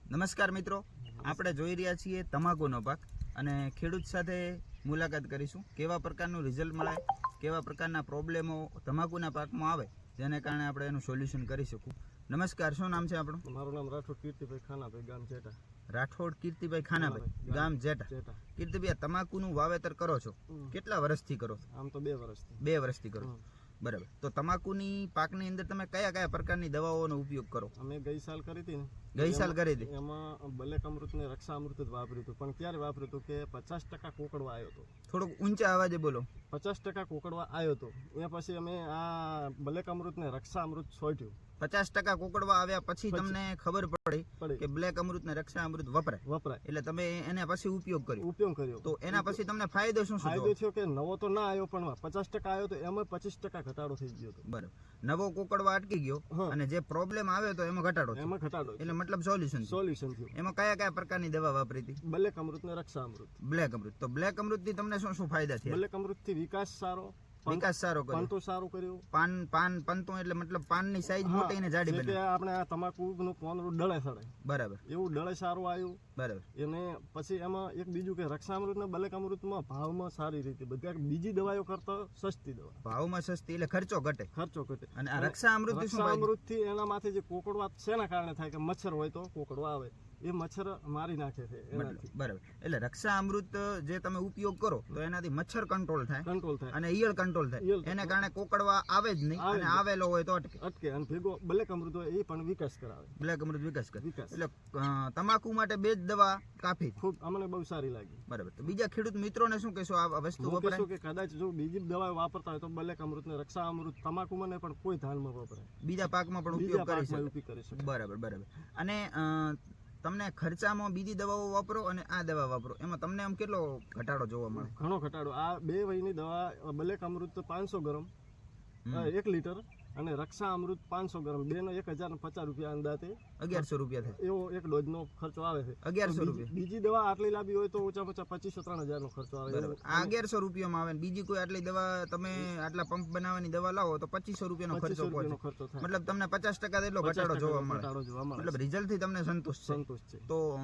નમસ્કાર મિત્રો, આપણે જોઈ રહ્યા છીએ તમાકુનો પાક અને ખેડૂત સાથે મુલાકાત કરીશું. કેવા પ્રકારનું રિઝલ્ટ મળે, કેવા પ્રકારના પ્રોબ્લેમો તમાકુના પાકમાં આવે જેને કારણે આપણે એનું સોલ્યુશન કરી શકું. નમસ્કાર, શું નામ છે આપણું? મારું નામ રાઠોડ કીર્તિભાઈ ખાનાભાઈ, ગામ જેટા. રાઠોડ કીર્તિભાઈ ખાનાભાઈ, ગામ જેટા. કીર્તિભાઈ, તમાકુનું વાવેતર કરો છો, કેટલા વર્ષથી કરો છો? આમ તો 2 વર્ષથી. 2 વર્ષથી કરો છો, બરાબર. તો તમાકુની પાકની અંદર તમે કયા કયા પ્રકારની દવાઓનો ઉપયોગ કરો? અમે ગઈ સાલ કરી હતી ને, ગઈ સાલ કરી હતી. એમાં બ્લેક અમૃત ને રક્ષા અમૃત જ વાપર્યું હતું. પણ ક્યારે વાપર્યું હતું કે 50% કોકડવા આવ્યો હતો. થોડુંક ઊંચા અવાજે બોલો. 50% કોકડવા આવ્યો હતો. એ પછી અમે આ બ્લેક અમૃત ને રક્ષા અમૃત છોટ્યું. 50% કોકડવા આવ્યા પછી તમને ખબર પડી કે બ્લેક અમૃત ને રક્ષા અમૃત વપરાય, એટલે તમે એને પછી ઉપયોગ કર્યો. તો એના પછી તમને ફાયદો શું થયો કે નવો તો ના આવ્યો પણ 50% આવ્યો તો એમાં 25% ઘટાડો થઈ ગયો હતો. બરાબર, નવો કોકડવા અટકી ગયો અને જે પ્રોબ્લેમ આવ્યો તો એમાં ઘટાડો એટલે મતલબ સોલ્યુશન થયું. એમાં કયા કયા પ્રકારની દવા વાપરી હતી? બ્લેક અમૃત ને રક્ષા અમૃત. બ્લેક અમૃત. તો બ્લેક અમૃત થી તમને શું શું ફાયદા થયા? બ્લેક અમૃત થી વિકાસ સારો કર્યો, પંતો સારું કર્યું. પંતો એટલે મતલબ પાનની સાઈઝ મોટી ને જાડી બને. આપણે આ તમાકુનું પોનરું ડળે સડે, બરાબર, એવું ડળે સારું આવ્યું. બરાબર. એને પછી એમાં એક બીજું કે રક્ષા અમૃત ને બ્લેક અમૃતમાં ભાવમાં સારી રીતે બધા બીજી દવાઓ કરતા સસ્તી દવા. ભાવમાં સસ્તી એટલે ખર્ચો ઘટે. અને આ રક્ષા અમૃત થી એના માથે જે કોકડવા શેના કારણે થાય કે મચ્છર હોય તો કોકડવા આવે, એ મચ્છર મારી નાખે છે એનાથી. બરાબર, એટલે રક્ષા અમૃત જે તમે ઉપયોગ કરો તો એનાથી મચ્છર કંટ્રોલ થાય અને ઈયળ કંટ્રોલ થાય. એને કારણે કોકડવા આવે જ નહીં, અને આવેલો હોય તો અટકે. અને ભેગો બ્લેક અમૃત હોય એ પણ વિકાસ કરાવે. બ્લેક અમૃત વિકાસ કરે. એટલે તમાકુ માટે 2 જ દવા કાફી. ખૂબ અમને બહુ સારી લાગી. બરાબર. તો બીજા ખેડૂત મિત્રોને શું કહેશો આ વસ્તુ વપરાય? કે કદાચ જો બીજી દવા વાપરતા હોય તો બ્લેક અમૃત ને રક્ષા અમૃત તમાકુ મને પણ કોઈ ધ્યાનમાં વપરાય, બીજા પાકમાં પણ ઉપયોગ કરી શકે. બરાબર. અને તમને ખર્ચામાં બીજી દવાઓ વાપરો અને આ દવા વાપરો, એમાં તમને આમ કેટલો ઘટાડો જોવા મળે? ઘણો ઘટાડો. આ 2 વયની દવા બ્લેક અમૃત 500 ગ્રામ 1 લીટર અને રક્ષા અમૃત 500 ગ્રામ, 2 નો 1050 રૂપિયા અંદાજે 1100 રૂપિયા થાય. એવો એક ડોઝ નો ખર્ચો આવે છે. 1100 રૂપિયા. બીજી દવા આટલી લાવી હોય તો ઓછામાં ઓછા 2500-3000 નો ખર્ચો આવે. આ 1100 રૂપિયામાં આવે. બીજી કોઈ આટલી દવા તમે આટલા પંપ બનાવવાની દવા લાવો તો 2500 રૂપિયાનો ખર્ચો પહોંચે. મતલબ તમને 50% જેટલો ઘટાડો જોવા મળે. મતલબ રિઝલ્ટ થી તમને સંતોષ છે. તો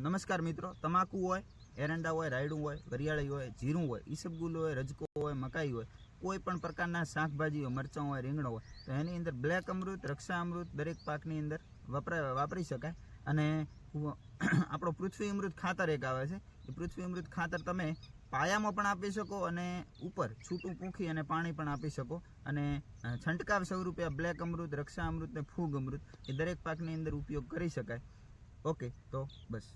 નમસ્કાર મિત્રો, તમાકુ હોય, એરંડા હોય, રાયડું હોય, વરિયાળી હોય, જીરું હોય, ઈસબગુલ હોય, રજકો હોય, મકાઈ હોય, કોઈ પણ પ્રકારના શાકભાજીઓ, મરચાં હોય, રીંગણો હોય, તો એની અંદર બ્લેક અમૃત, રક્ષા અમૃત દરેક પાકની અંદર વાપરી શકાય. અને આપણો પૃથ્વી અમૃત ખાતર એક આવે છે, એ પૃથ્વી અમૃત ખાતર તમે પાયામાં પણ આપી શકો અને ઉપર છૂટું પૂંખી અને પાણી પણ આપી શકો. અને છંટકાવ સ્વરૂપે બ્લેક અમૃત, રક્ષા અમૃત ને ફૂગ અમૃત એ દરેક પાકની અંદર ઉપયોગ કરી શકાય. ઓકે, તો બસ.